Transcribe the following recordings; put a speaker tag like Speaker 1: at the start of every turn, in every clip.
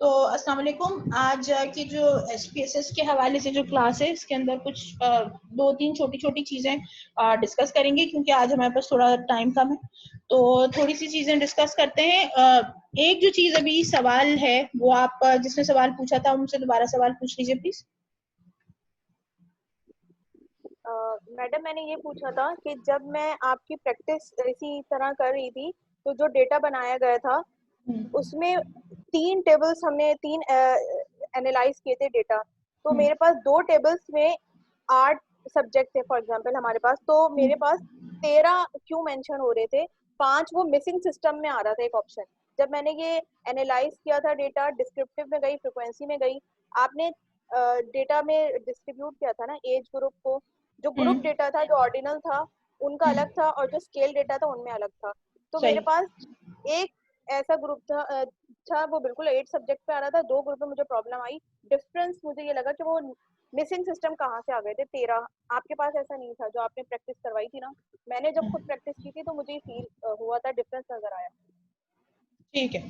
Speaker 1: तो अस्सलाम वालेकुम। आज की जो SPSS के हवाले से जो क्लास है इसके अंदर कुछ दो तीन छोटी छोटी चीज़ें डिस्कस करेंगे, क्योंकि आज हमारे पास थोड़ा टाइम कम है। तो थोड़ी सी चीज़ें डिस्कस करते हैं। एक जो चीज़ अभी सवाल है वो आप जिसने सवाल पूछा था उनसे दोबारा सवाल पूछ लीजिए प्लीज।
Speaker 2: मैडम मैंने ये पूछा था कि जब मैं आपकी प्रैक्टिस इसी तरह कर रही थी तो जो डेटा बनाया गया था उसमें 3 टेबल्स हमने 3 एनालाइज किए थे डेटा। तो मेरे पास 2 टेबल्स में 8 सब्जेक्ट थे फॉर एग्जांपल हमारे पास, तो मेरे पास 13 क्यों मेंशन हो रहे थे, 5 वो मिसिंग सिस्टम में आ रहा था एक ऑप्शन। जब मैंने ये एनालाइज किया था डेटा, डिस्क्रिप्टिव में गई, फ्रीक्वेंसी में गई, आपने डेटा में डिस्ट्रीब्यूट किया था ना एज ग्रुप को। जो ग्रुप डेटा था, जो ऑर्डिनल था उनका अलग था और जो स्केल डेटा था उनमें अलग था। तो मेरे
Speaker 1: सही।
Speaker 2: पास एक ऐसा ग्रुप था वो बिल्कुल 8 सब्जेक्ट पे आ रहा था। 2 ग्रुप में मुझे प्रॉब्लम आई। डिफरेंस मुझे ये लगा कि वो मिसिंग सिस्टम कहाँ से आ गए थे 13। आपके पास ऐसा नहीं था जो आपने प्रैक्टिस करवाई थी ना। मैंने जब खुद प्रैक्टिस की थी तो मुझे फील हुआ था, डिफरेंस नजर आया।
Speaker 1: ठीक है,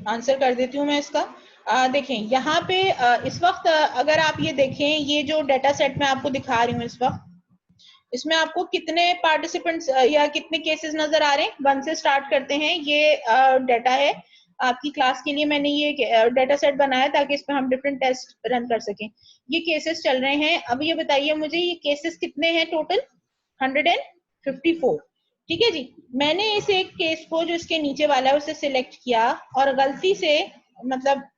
Speaker 1: आंसर कर देती हूँ मैं इसका। देखें यहाँ पे इस वक्त अगर आप ये देखें, ये जो डेटा सेट मैं आपको दिखा रही हूँ इस वक्त, इसमें आपको कितने पार्टिसिपेंट्स या कितने केसेस नजर आ रहे हैं। 1 से स्टार्ट करते हैं। ये डेटा है आपकी क्लास के लिए। मैंने ये डेटा सेट बनाया ताकि इस पे हम डिफरेंट टेस्ट रन कर सकें। ये केसेस चल रहे हैं। अब ये बताइए मुझे, ये केसेस कितने हैं टोटल? 154। ठीक है जी। मैंने इस एक केस को जो इसके नीचे वाला है उसे सिलेक्ट किया और गलती से, मतलब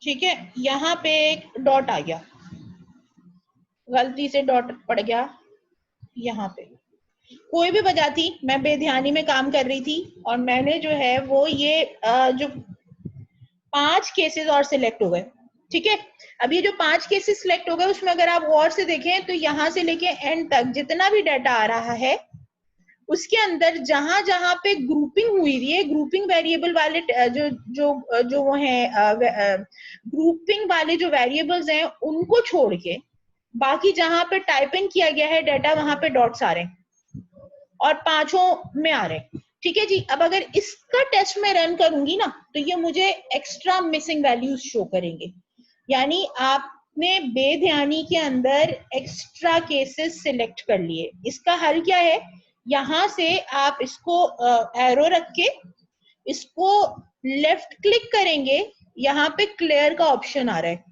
Speaker 1: ठीक है, यहाँ पे एक डॉट आ गया, गलती से डॉट पड़ गया यहाँ पे। कोई भी वजह थी, मैं बेध्यानी में काम कर रही थी और मैंने जो है वो ये जो 5 केसेस और सिलेक्ट हो गए। ठीक है, अब ये जो 5 केसेस सिलेक्ट हो गए उसमें अगर आप गौर से देखें तो यहाँ से लेके एंड तक जितना भी डाटा आ रहा है उसके अंदर जहां जहां पे ग्रुपिंग हुई हुई है, ग्रुपिंग वेरिएबल वाले जो जो जो वो है ग्रुपिंग वाले जो वेरिएबल्स हैं उनको छोड़ के बाकी जहां पे टाइपिंग किया गया है डाटा वहां पे डॉट्स आ रहे हैं और 5 में आ रहे हैं। ठीक है जी। अब अगर इसका टेस्ट में रन करूंगी ना तो ये मुझे एक्स्ट्रा मिसिंग वैल्यूज शो करेंगे। यानी आपने बेध्यानी के अंदर एक्स्ट्रा केसेस सिलेक्ट कर लिए। इसका हल क्या है? यहां से आप इसको एरो रख के इसको लेफ्ट क्लिक करेंगे, यहाँ पे क्लियर का ऑप्शन आ रहा है।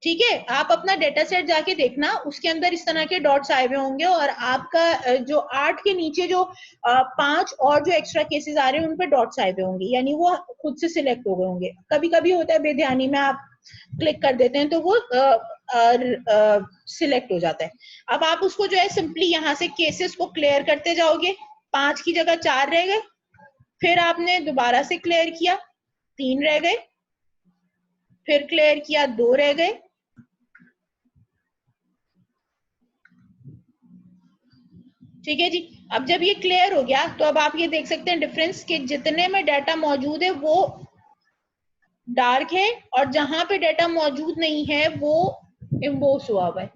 Speaker 1: ठीक है, आप अपना डेटा सेट जाके देखना, उसके अंदर इस तरह के डॉट्स आए हुए होंगे और आपका जो 8 के नीचे जो 5 और जो एक्स्ट्रा केसेस आ रहे हैं उन पे डॉट्स आए हुए होंगे, यानी वो खुद से सिलेक्ट हो गए होंगे। कभी कभी होता है बेध्यानी में आप क्लिक कर देते हैं तो वो सिलेक्ट हो जाता है। अब आप उसको जो है सिंपली यहाँ से केसेस को क्लियर करते जाओगे। 5 की जगह 4 रह गए, फिर आपने दोबारा से क्लियर किया, 3 रह गए, फिर क्लियर किया, 2 रह गए। ठीक है जी। अब जब ये क्लियर हो गया तो अब आप ये देख सकते हैं डिफरेंस कि जितने में डाटा मौजूद है वो डार्क है और जहां पे डाटा मौजूद नहीं है वो एम्बोस हुआ हुआ है।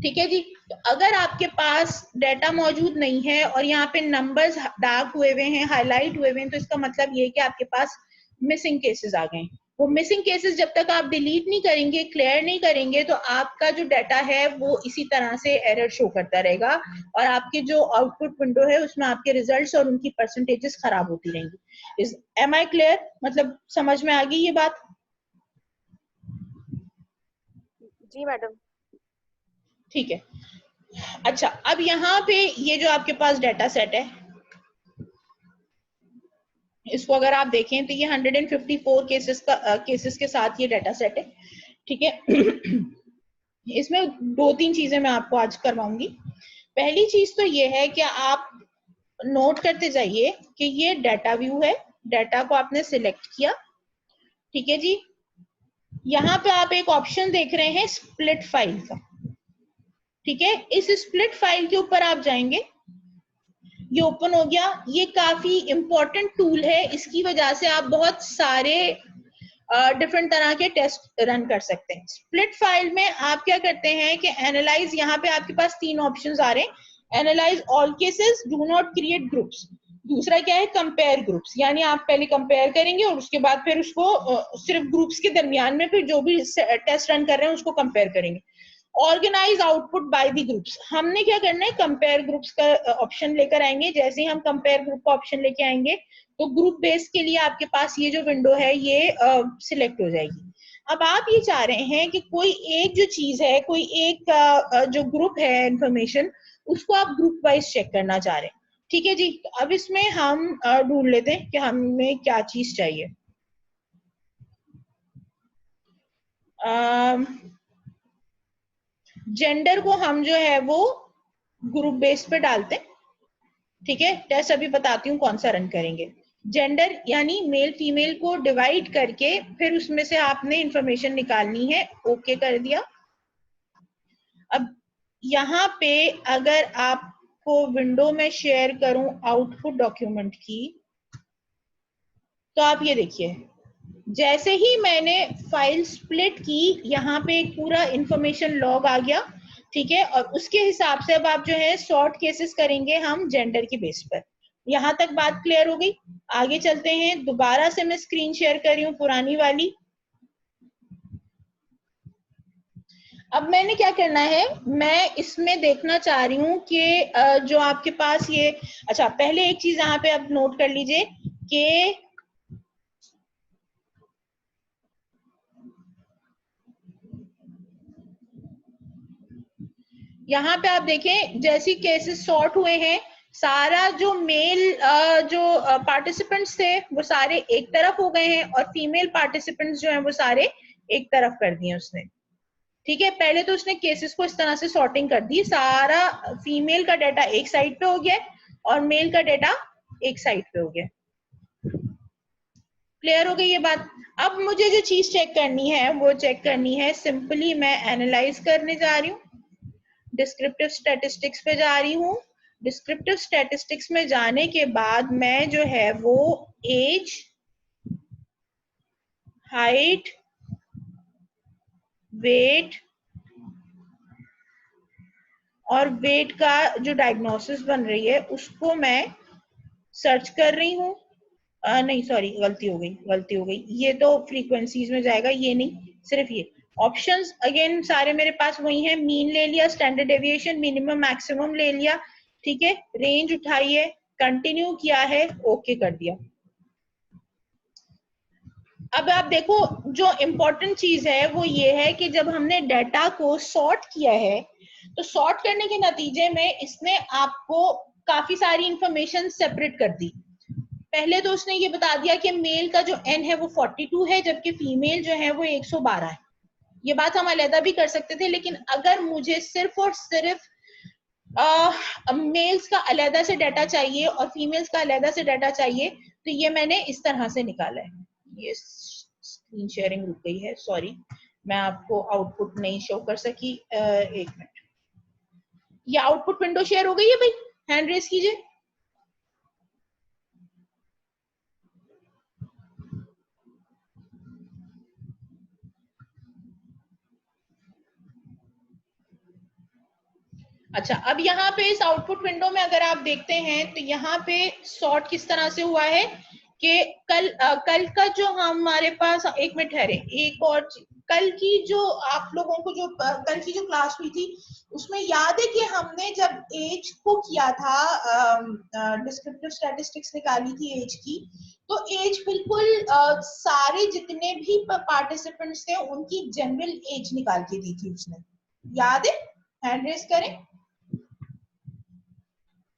Speaker 1: ठीक है जी। तो अगर आपके पास डाटा मौजूद नहीं है और यहाँ पे नंबर्स डार्क हुए हुए हैं, हाईलाइट हुए हुए हैं, तो इसका मतलब ये है कि आपके पास मिसिंग केसेस आ गए। वो मिसिंग केसेस जब तक आप डिलीट नहीं करेंगे, क्लियर नहीं करेंगे, तो आपका जो डाटा है वो इसी तरह से एरर शो करता रहेगा और आपके जो आउटपुट विंडो है उसमें आपके रिजल्ट्स और उनकी परसेंटेजेस खराब होती रहेंगी। Am I clear? मतलब समझ में आ गई ये बात?
Speaker 2: जी मैडम।
Speaker 1: ठीक है। अच्छा, अब यहाँ पे ये जो आपके पास डाटा सेट है इसको अगर आप देखें तो ये 154 केसेस के साथ ये डाटा सेट है। ठीक है। इसमें 2-3 चीजें मैं आपको आज करवाऊंगी। पहली चीज तो ये है कि आप नोट करते जाइए कि ये डाटा व्यू है, डाटा को आपने सिलेक्ट किया। ठीक है जी। यहाँ पे आप एक ऑप्शन देख रहे हैं स्प्लिट फाइल का। ठीक है, इस स्प्लिट फाइल के ऊपर आप जाएंगे, ये ओपन हो गया। ये काफी इंपॉर्टेंट टूल है, इसकी वजह से आप बहुत सारे डिफरेंट तरह के टेस्ट रन कर सकते हैं। स्प्लिट फाइल में आप क्या करते हैं कि एनालाइज, यहाँ पे आपके पास 3 ऑप्शंस आ रहे हैं। Analyse all cases, do not create groups. दूसरा क्या है, कंपेयर ग्रुप्स, यानी आप पहले कंपेयर करेंगे और उसके बाद फिर उसको सिर्फ ग्रुप्स के दरमियान में फिर जो भी टेस्ट रन कर रहे हैं उसको कंपेयर करेंगे। Organise output by the groups, हमने क्या करना है, कंपेयर ग्रुप्स का ऑप्शन लेकर आएंगे। जैसे ही हम कंपेयर ग्रुप का ऑप्शन लेके आएंगे तो ग्रुप बेस के लिए आपके पास ये जो विंडो है ये सिलेक्ट हो जाएगी। अब आप ये चाह रहे हैं कि कोई एक जो चीज है, कोई एक जो ग्रुप है इंफॉर्मेशन, उसको आप ग्रुप वाइज चेक करना चाह रहे हैं। ठीक है जी, तो अब इसमें हम ढूंढ लेते हैं कि हमें क्या चीज चाहिए। जेंडर को हम जो है वो ग्रुप बेस पे डालते हैं। ठीक है, टेस्ट अभी बताती हूँ कौन सा रन करेंगे। जेंडर यानी मेल फीमेल को डिवाइड करके फिर उसमें से आपने इंफॉर्मेशन निकालनी है। ओके कर दिया। अब यहाँ पे अगर आपको विंडो में शेयर करूं आउटपुट डॉक्यूमेंट की, तो आप ये देखिए, जैसे ही मैंने फाइल स्प्लिट की यहाँ पे एक पूरा इंफॉर्मेशन लॉग आ गया। ठीक है, और उसके हिसाब से अब आप जो है सॉर्ट केसेस करेंगे हम जेंडर के बेस पर। यहाँ तक बात क्लियर हो गई। आगे चलते हैं, दोबारा से मैं स्क्रीन शेयर कर रही हूँ पुरानी वाली। अब मैंने क्या करना है, मैं इसमें देखना चाह रही हूँ कि जो आपके पास ये, अच्छा पहले एक चीज यहाँ पे आप नोट कर लीजिए कि यहाँ पे आप देखें जैसे केसेस सॉर्ट हुए हैं, सारा जो मेल जो पार्टिसिपेंट्स थे वो सारे एक तरफ हो गए हैं और फीमेल पार्टिसिपेंट्स जो हैं वो सारे एक तरफ कर दिए उसने। ठीक है, पहले तो उसने केसेस को इस तरह से सॉर्टिंग कर दी, सारा फीमेल का डाटा एक साइड पे हो गया और मेल का डाटा एक साइड पे हो गया। क्लियर हो गई ये बात। अब मुझे जो चीज चेक करनी है वो चेक करनी है, सिंपली मैं एनालाइज करने जा रही हूँ, डिस्क्रिप्टिव स्टैटिस्टिक्स पे जा रही हूँ। डिस्क्रिप्टिव स्टैटिस्टिक्स में जाने के बाद मैं जो है वो एज, हाइट, वेट और वेट का जो डायग्नोसिस बन रही है उसको मैं सर्च कर रही हूँ। नहीं सॉरी, गलती हो गई, ये तो फ्रीक्वेंसीज में जाएगा, ये नहीं, सिर्फ ये ऑप्शंस अगेन सारे मेरे पास वही हैं। मीन ले लिया, स्टैंडर्ड डेविएशन, मिनिमम मैक्सिमम ले लिया। ठीक है, रेंज उठाई है, कंटिन्यू किया है, ओके कर दिया। अब आप देखो जो इम्पोर्टेंट चीज है वो ये है कि जब हमने डाटा को सॉर्ट किया है तो सॉर्ट करने के नतीजे में इसने आपको काफी सारी इंफॉर्मेशन सेपरेट कर दी। पहले तो उसने ये बता दिया कि मेल का जो एन है वो 42 है जबकि फीमेल जो है वो 112 है। ये बात हम अलहदा भी कर सकते थे, लेकिन अगर मुझे सिर्फ और सिर्फ मेल्स का अलहदा से डाटा चाहिए और फीमेल्स का अलहदा से डाटा चाहिए तो ये मैंने इस तरह से निकाला है। ये स्क्रीन शेयरिंग रुक गई है, सॉरी, मैं आपको आउटपुट नहीं शो कर सकी। एक मिनट, ये आउटपुट विंडो शेयर हो गई है भाई, हैंड रेस कीजिए। अच्छा, अब यहाँ पे इस आउटपुट विंडो में अगर आप देखते हैं तो यहाँ पे सॉर्ट किस तरह से हुआ है कि कल का जो हमारे पास, एक मिनट ठहरे, एक और कल की जो आप लोगों को जो कल की जो क्लास हुई थी उसमें याद है कि हमने जब एज को किया था, डिस्क्रिप्टिव स्टैटिस्टिक्स निकाली थी एज की, तो एज बिल्कुल सारे जितने भी पार्टिसिपेंट्स थे उनकी जनरल एज निकाल के दी थी उसने, याद है? हैंड रेस करें।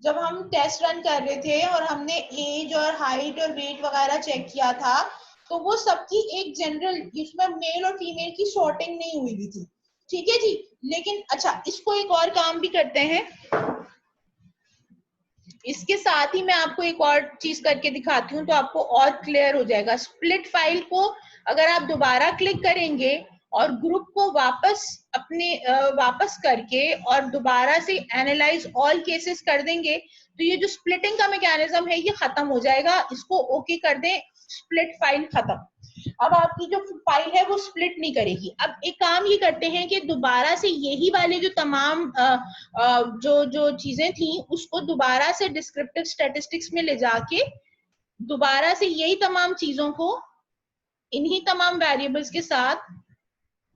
Speaker 1: जब हम टेस्ट रन कर रहे थे और हमने एज और हाइट और वेट वगैरह चेक किया था तो वो सबकी एक जनरल, इसमें मेल और फीमेल की सॉर्टिंग नहीं हुई थी। ठीक है जी, लेकिन अच्छा इसको एक और काम भी करते हैं, इसके साथ ही मैं आपको एक और चीज करके दिखाती हूँ तो आपको और क्लियर हो जाएगा। स्प्लिट फाइल को अगर आप दोबारा क्लिक करेंगे और ग्रुप को वापस अपने वापस करके और दोबारा से एनालाइज ऑल केसेस कर देंगे तो ये जो स्प्लिटिंग का मैकेनिज्म है ये खत्म हो जाएगा। इसको ओके कर दें, स्प्लिट फाइल खत्म। अब आपकी जो फाइल है वो स्प्लिट नहीं करेगी। अब एक काम ये करते हैं कि दोबारा से यही वाले जो तमाम जो चीजें थी उसको दोबारा से डिस्क्रिप्टिव स्टैटिस्टिक्स में ले जाके दोबारा से यही तमाम चीजों को इन्हीं तमाम वेरिएबल्स के साथ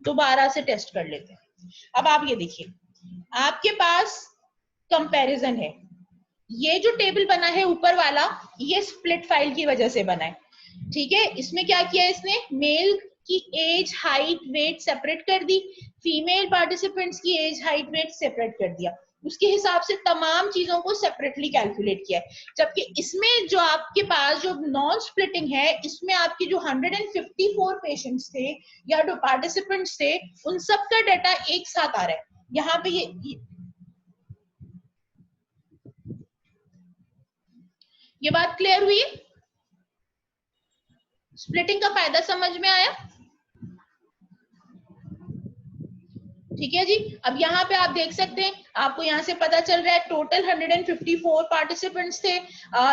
Speaker 1: दोबारा से टेस्ट कर लेते हैं। अब आप ये देखिए, आपके पास कंपैरिजन है। ये जो टेबल बना है ऊपर वाला, ये स्प्लिट फाइल की वजह से बना है, ठीक है। इसमें क्या किया इसने, मेल की एज, हाइट, वेट सेपरेट कर दी, फीमेल पार्टिसिपेंट्स की एज, हाइट, वेट सेपरेट कर दिया, उसके हिसाब से तमाम चीजों को सेपरेटली कैलकुलेट किया है। जबकि इसमें जो आपके पास जो नॉन स्प्लिटिंग है, इसमें आपके जो 154 पेशेंट्स थे या जो पार्टिसिपेंट्स थे, उन सबका डाटा एक साथ आ रहा है। यहाँ पे ये बात क्लियर हुई? स्प्लिटिंग का फायदा समझ में आया? ठीक है जी। अब यहाँ पे आप देख सकते हैं, आपको यहाँ से पता चल रहा है टोटल 154 पार्टिसिपेंट्स थे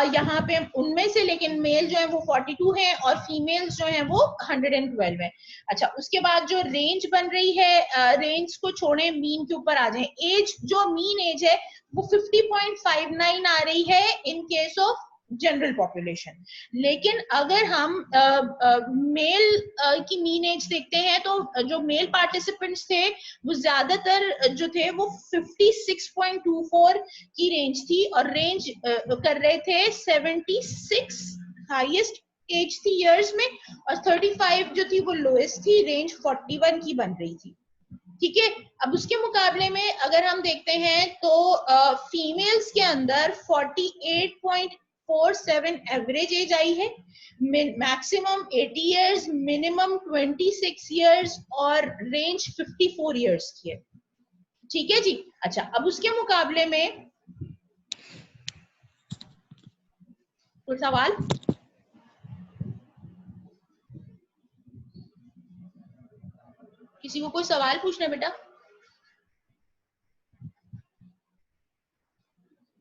Speaker 1: यहाँ पे, उनमें से लेकिन मेल जो है वो 42 हैं और फीमेल्स जो हैं वो 112 हैं। अच्छा, उसके बाद जो रेंज बन रही है, रेंज को छोड़े, मीन के ऊपर आ जाए। एज, जो मीन एज है वो 50.59 आ रही है in case of general population. लेकिन अगर हम मेल की मीन एज देखते हैं तो जो मेल पार्टिसिपेंट्स थे वो ज्यादातर जो थे वो 56.24 की रेंज थी और रेंज कर रहे थे 76 हाईएस्ट एज थी ईयर्स में, और 35 जो थी वो लोएस्ट थी, रेंज 41 की बन रही थी। ठीक है। अब उसके मुकाबले में अगर हम देखते हैं तो फीमेल्स के अंदर 48.47 एवरेज एज आई है, मैक्सिमम 80 इयर्स, मिनिमम 26 इयर्स और रेंज 54 इयर्स की है। ठीक है जी। अच्छा, अब उसके मुकाबले में कोई सवाल? किसी को कोई सवाल पूछना है बेटा?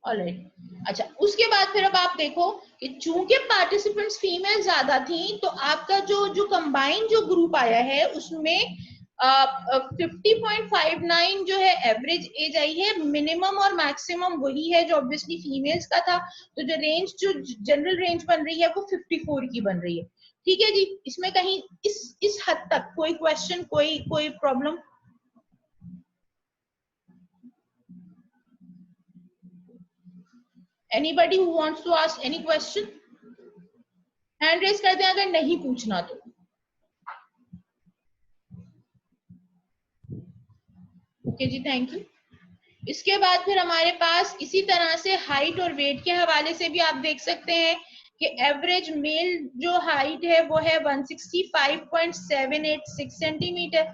Speaker 1: ऑलराइट। अच्छा, उसके बाद फिर अब आप देखो कि चूंकि पार्टिसिपेंट्स फीमेल ज्यादा थी तो आपका जो कंबाइन जो ग्रुप आया है उसमें 50.59 जो है एवरेज एज आई है, मिनिमम और मैक्सिमम वही है जो ऑब्वियसली फीमेल्स का था, तो जो रेंज, जो जनरल रेंज बन रही है वो 54 की बन रही है। ठीक है जी। इसमें कहीं इस हद तक कोई क्वेश्चन, कोई problem? Anybody who wants to ask any question? Hand raise कर दें अगर नहीं पूछना तो। ओके जी, थैंक यू। इसके बाद फिर हमारे पास इसी तरह से हाइट और वेट के हवाले से भी आप देख सकते हैं कि एवरेज मेल जो हाइट है वो है 165.786 सेंटीमीटर,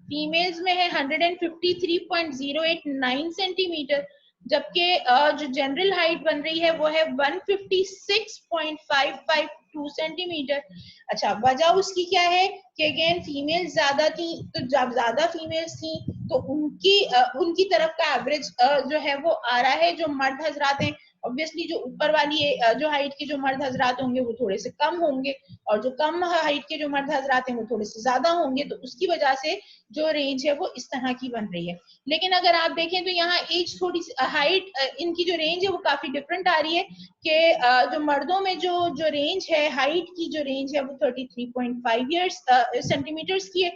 Speaker 1: फीमेल्स में है 153.089 सेंटीमीटर, जबकि जो जनरल हाइट बन रही है वो है 156.552 सेंटीमीटर। अच्छा, वजह उसकी क्या है कि अगेन फीमेल्स ज्यादा थी, तो जब ज्यादा फीमेल्स थी तो उनकी तरफ का एवरेज जो है वो आ रहा है। जो मर्द हजरात हैं, ऑब्वियसली जो ऊपर वाली जो हाइट के जो मर्द हजरात होंगे वो थोड़े से कम होंगे, और जो कम हाइट के जो मर्द हजरात हैं वो थोड़े से ज्यादा होंगे, तो उसकी वजह से जो रेंज है वो इस तरह की बन रही है। लेकिन अगर आप देखें तो यहाँ एज थोड़ी सी, हाइट, इनकी जो रेंज है वो काफी डिफरेंट आ रही है कि जो मर्दों में जो रेंज है, हाइट की जो रेंज है वो 33.5 ईयर्स सेंटीमीटर्स की है,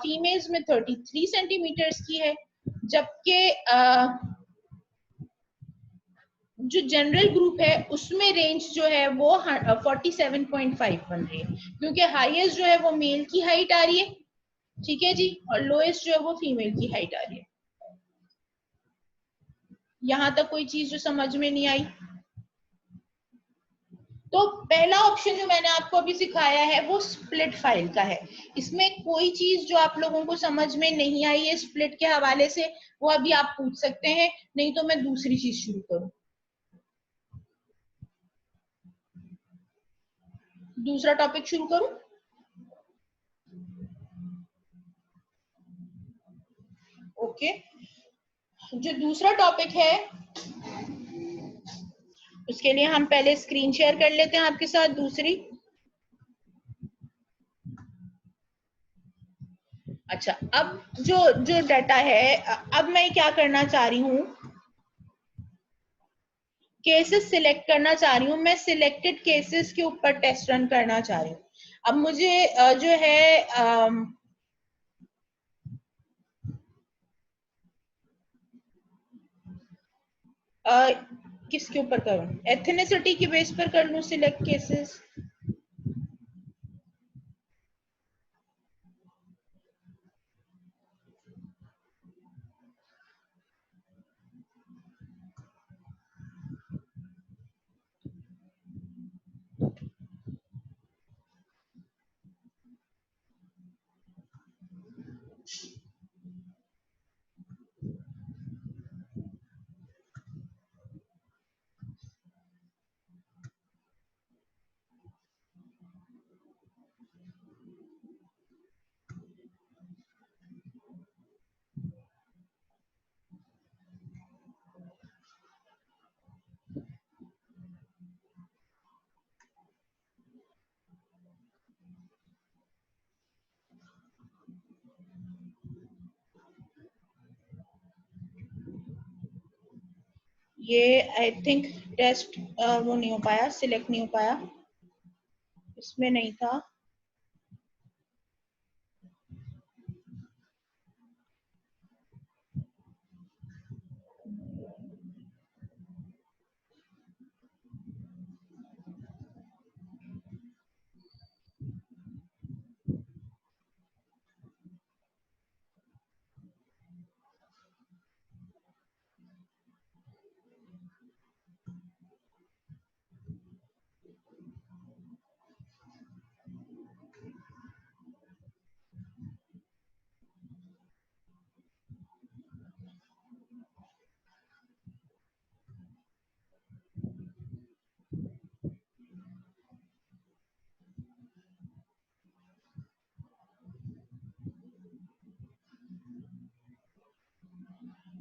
Speaker 1: फीमेल्स में 33 सेंटीमीटर्स की है, जबकि जो जनरल ग्रुप है उसमें रेंज जो है वो 47.5 बन रही है, क्योंकि हाईएस्ट जो है वो मेल की हाइट आ रही है, ठीक है जी, और लोएस्ट जो है वो फीमेल की हाइट आ रही है। यहां तक कोई चीज जो समझ में नहीं आई? तो पहला ऑप्शन जो मैंने आपको अभी सिखाया है वो स्प्लिट फाइल का है। इसमें कोई चीज जो आप लोगों को समझ में नहीं आई है स्प्लिट के हवाले से, वो अभी आप पूछ सकते हैं, नहीं तो मैं दूसरी चीज शुरू करूं। दूसरा टॉपिक शुरू करूं? ओके। जो दूसरा टॉपिक है उसके लिए हम पहले स्क्रीन शेयर कर लेते हैं आपके साथ दूसरी। अच्छा, अब जो जो डाटा है, अब मैं क्या करना चाह रही हूँ, केसेस सिलेक्ट करना चाह रही हूँ, मैं सिलेक्टेड केसेस के ऊपर टेस्ट रन करना चाह रही हूँ। अब मुझे जो है किसके ऊपर करूँ, एथनिसिटी की बेस पर कर लूँ सिलेक्ट केसेस? ये आई थिंक टेस्ट वो नहीं हो पाया, सिलेक्ट नहीं हो पाया, इसमें नहीं था।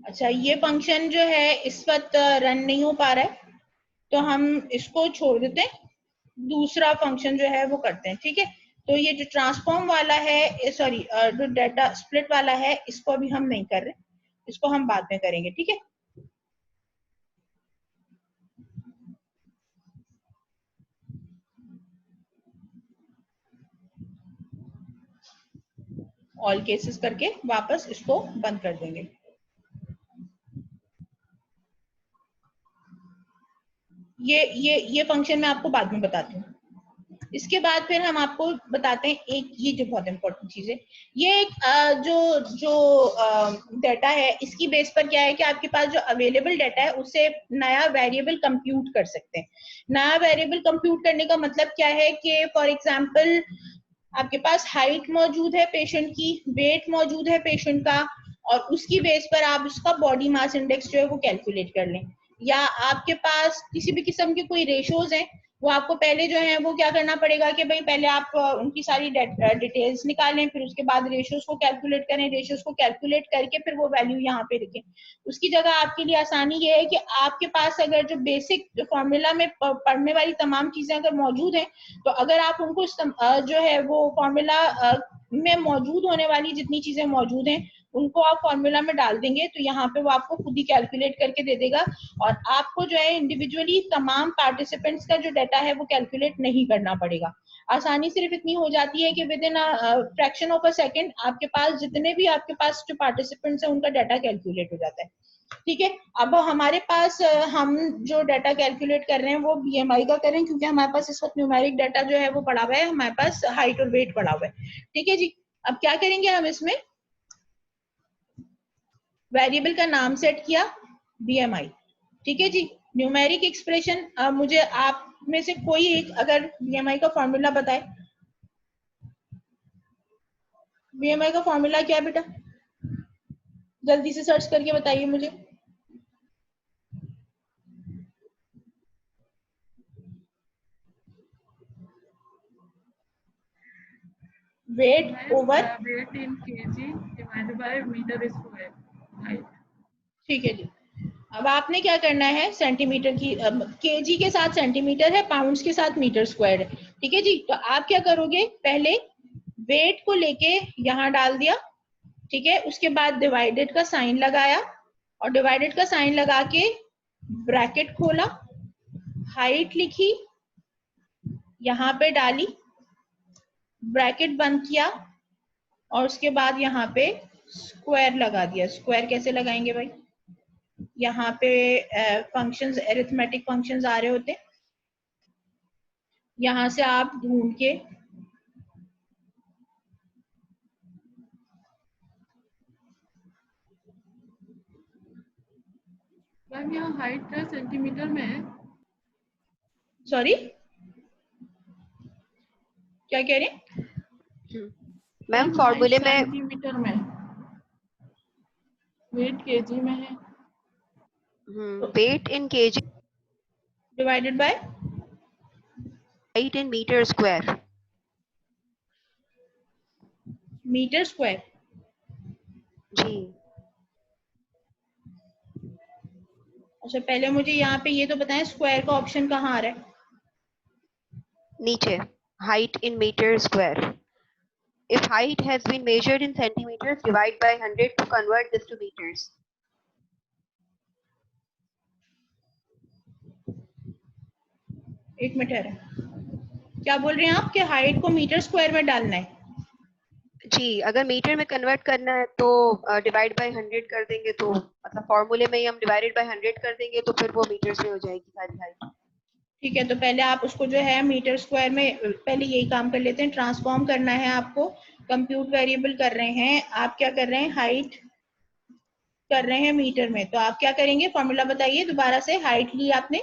Speaker 1: अच्छा, ये फंक्शन जो है इस वक्त रन नहीं हो पा रहा है, तो हम इसको छोड़ देते हैं, दूसरा फंक्शन जो है वो करते हैं, ठीक है। तो ये जो ट्रांसफॉर्म वाला है, सॉरी जो डाटा स्प्लिट वाला है, इसको अभी हम नहीं कर रहे, इसको हम बाद में करेंगे, ठीक है। ऑल केसेस करके वापस इसको बंद कर देंगे। ये फंक्शन मैं आपको बाद में बताती हूँ। इसके बाद फिर हम आपको बताते हैं एक ये जो बहुत इंपॉर्टेंट चीज है, ये एक जो डाटा है, इसकी बेस पर क्या है कि आपके पास जो अवेलेबल डाटा है उससे नया वेरिएबल कंप्यूट कर सकते हैं। नया वेरिएबल कंप्यूट करने का मतलब क्या है कि फॉर एग्जांपल आपके पास हाइट मौजूद है पेशेंट की, वेट मौजूद है पेशेंट का, और उसकी बेस पर आप उसका बॉडी मास इंडेक्स जो है वो कैलकुलेट कर लें। या आपके पास किसी भी किस्म के कोई रेशोज हैं, वो आपको पहले जो है वो क्या करना पड़ेगा कि भाई पहले आप उनकी सारी डिटेल्स निकालें, फिर उसके बाद रेशियोज को कैलकुलेट करें, रेशियोज को कैलकुलेट करके फिर वो वैल्यू यहाँ पे लिखें। उसकी जगह आपके लिए आसानी ये है कि आपके पास अगर जो बेसिक जो फॉर्मूला में पढ़ने वाली तमाम चीजें अगर मौजूद हैं, तो अगर आप उनको जो है वो फॉर्मूला में मौजूद होने वाली जितनी चीजें मौजूद हैं उनको आप फॉर्मूला में डाल देंगे, तो यहाँ पे वो आपको खुद ही कैलकुलेट करके दे देगा, और आपको जो है इंडिविजुअली तमाम पार्टिसिपेंट्स का जो डाटा है वो कैलकुलेट नहीं करना पड़ेगा। आसानी सिर्फ इतनी हो जाती है कि with in fraction of a second आपके पास जितने भी आपके पास जो पार्टिसिपेंट्स हैं उनका डाटा कैलकुलेट हो जाता है, ठीक है। अब हमारे पास हम जो डाटा कैलकुलेट कर रहे हैं वो बीएमआई का करें, क्योंकि हमारे पास इस वक्त न्यूमेरिक डाटा जो है वो पड़ा हुआ है, हमारे पास हाइट और वेट पड़ा हुआ है, ठीक है जी। अब क्या करेंगे हम इसमें, वेरिएबल का नाम सेट किया बीएमआई, ठीक है जी। न्यूमेरिक एक्सप्रेशन, मुझे आप में से कोई एक अगर बीएमआई का फॉर्मूला बताए, बीएमआई का फॉर्मूला क्या है बेटा, जल्दी से सर्च करके बताइए मुझे। Weight over
Speaker 3: weight in KG divided by metre square height,
Speaker 1: ठीक है जी। अब आपने क्या करना है, सेंटीमीटर की केजी के साथ सेंटीमीटर है, पाउंड्स के साथ मीटर स्क्वायर है, ठीक है जी। तो आप क्या करोगे, पहले वेट को लेके यहां डाल दिया, ठीक है, उसके बाद डिवाइडेड का साइन लगाया और डिवाइडेड का साइन लगा के ब्रैकेट खोला, हाइट लिखी, यहाँ पे डाली, ब्रैकेट बंद किया और उसके बाद यहाँ पे स्क्वायर लगा दिया। स्क्वायर कैसे लगाएंगे भाई, यहाँ पे फंक्शंस, अरिथमेटिक फंक्शंस आ रहे होते, यहाँ से आप ढूंढ के
Speaker 3: मैम यहाँ हाइट सेंटीमीटर में है।
Speaker 1: सॉरी क्या कह रहे हैं?
Speaker 4: मैम फॉर्मूले में
Speaker 3: सेंटीमीटर में, वेट केजी में है।
Speaker 4: Weight in KG
Speaker 1: divided by
Speaker 4: height in metre square.
Speaker 1: Metre square.
Speaker 4: जी
Speaker 1: अच्छा पहले मुझे यहाँ पे ये तो बताएं, स्क्वायर का ऑप्शन कहाँ आ रहा है?
Speaker 4: नीचे, height in meter square. If height has been measured in centimeters, divide by 100 to convert this to meters.
Speaker 1: एक मिनट है, क्या बोल रहे हैं आप कि हाइट को मीटर स्क्वायर में डालना है?
Speaker 4: जी, अगर मीटर में कन्वर्ट करना है तो डिवाइड बाय 100 कर देंगे, तो मतलब फॉर्मूले में ही हम डिवाइडेड बाय 100 कर देंगे तो फिर वो मीटर्स में हो जाएगी सारी हाइट।
Speaker 1: ठीक है, तो पहले आप उसको जो है मीटर स्क्वायर में, पहले यही काम कर लेते हैं, ट्रांसफॉर्म करना है आपको, कंप्यूट वेरिएबल कर रहे हैं, आप क्या कर रहे हैं, हाइट कर रहे हैं मीटर में, तो आप क्या करेंगे, फॉर्मूला बताइए दोबारा से। हाइट ली आपने,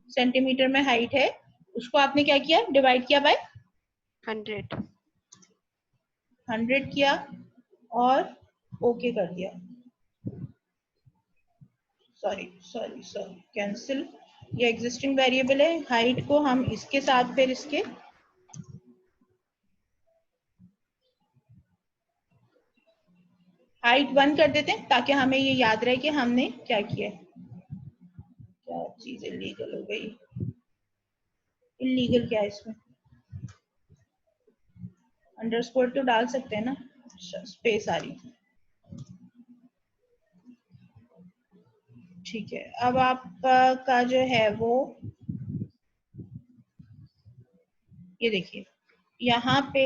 Speaker 1: सेंटीमीटर में हाइट है, उसको आपने क्या किया, डिवाइड किया बाय 100 किया और ओके कर दिया। सॉरी कैंसिल, ये एग्जिस्टिंग वेरिएबल है, हाइट को हम इसके साथ फिर इसके हाइट 1 कर देते हैं ताकि हमें ये याद रहे कि हमने क्या किया है। क्या चीज इलीगल हो गई, इलीगल क्या है इसमें, अंडरस्कोर तो डाल सकते हैं ना, स्पेस आ रही। ठीक है, अब आपका जो है वो ये देखिए, यहाँ पे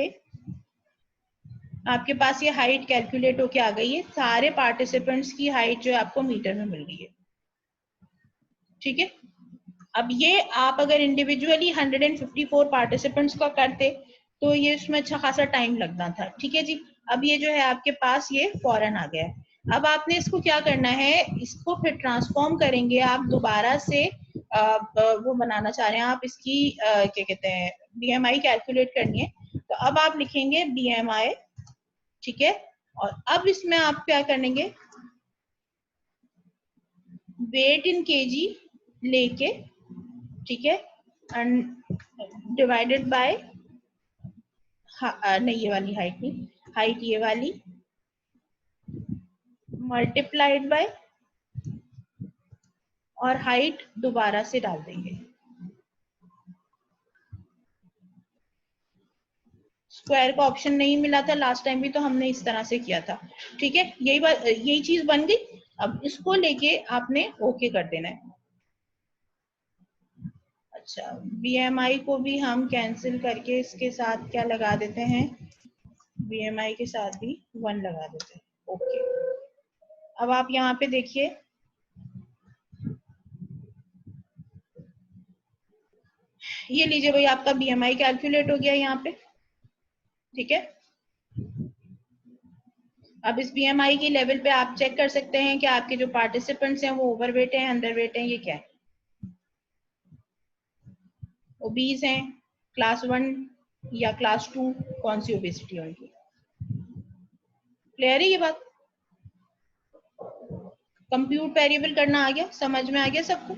Speaker 1: आपके पास ये हाइट कैलकुलेट होके आ गई है, सारे पार्टिसिपेंट्स की हाइट जो है आपको मीटर में मिल गई है। ठीक है, अब ये आप अगर इंडिविजुअली 154 पार्टिसिपेंट्स का करते तो ये इसमें अच्छा खासा टाइम लगना था। ठीक है जी, अब ये जो है आपके पास ये फौरन आ गया है। अब आपने इसको क्या करना है, इसको फिर ट्रांसफॉर्म करेंगे आप दोबारा से, वो बनाना चाह रहे हैं आप इसकी क्या कहते हैं, बीएमआई कैलकुलेट करनी है, तो अब आप लिखेंगे बीएमआई। ठीक है, और अब इसमें आप क्या करेंगे, वेट इन केजी लेके, ठीक है, डिवाइडेड बाय, नहीं ये वाली हाइट नहीं, हाइट ये वाली, मल्टीप्लाइड बाय, और हाइट दोबारा से डाल देंगे। स्क्वायर का ऑप्शन नहीं मिला था लास्ट टाइम भी, तो हमने इस तरह से किया था। ठीक है, यही बात, यही चीज बन गई। अब इसको लेके आपने ओके कर देना है। अच्छा, बीएमआई को भी हम कैंसिल करके इसके साथ क्या लगा देते हैं, बीएमआई के साथ भी 1 लगा देते हैं। ओके, अब आप यहाँ पे देखिए, ये लीजिए भाई, आपका बीएमआई कैलकुलेट हो गया यहाँ पे। ठीक है, अब इस बीएमआई की लेवल पे आप चेक कर सकते हैं कि आपके जो पार्टिसिपेंट्स हैं वो ओवरवेट हैं, अंडरवेट हैं, ये क्या है, ओबीज हैं, क्लास 1 या क्लास 2, कौन सी ओबेसिटी है उनकी। क्लियर है ये बात, कंप्यूट वेरिएबल करना आ गया, समझ में आ गया सबको।